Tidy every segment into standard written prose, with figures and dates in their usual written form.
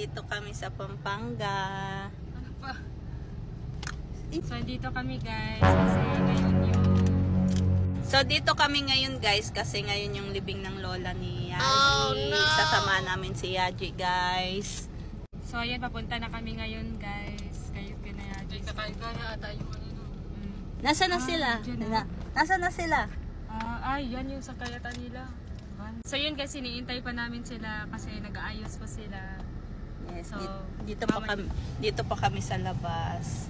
nandito kami sa Pampanga. Ano pa? So, dito kami guys kasi ngayon yung... So, dito kami ngayon guys kasi ngayon yung libing ng lola ni Yaji. Oh, no! Sasama namin si Yaji guys. So, ayan, papunta na kami ngayon guys. Kayo Yaji. Kaya ata yung ano no. Nasaan na sila? Nasaan na sila? Yan yung sa kayatan nila. So, yun guys, iniintay pa namin sila kasi nag-aayos pa sila. Yes, So, dito pa kami sa labas.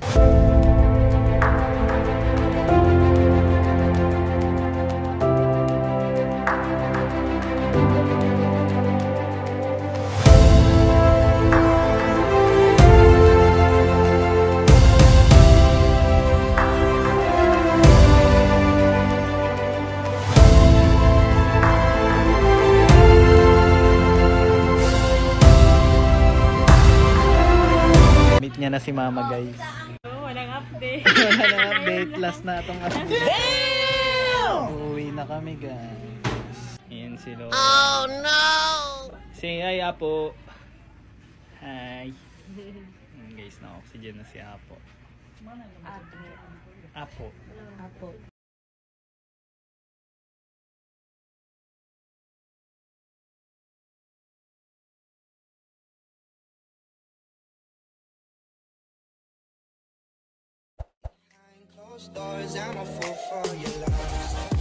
Meet niya na si mama guys. Walang update. Wala na update. Last na itong update. Uuwi na kami guys. Ayan si Lola. Oh no! Say hi Apo. Hi. Ayan guys, na-oxygen na si Apo. Apo. Apo. Closed doors, I'm a fool for your love.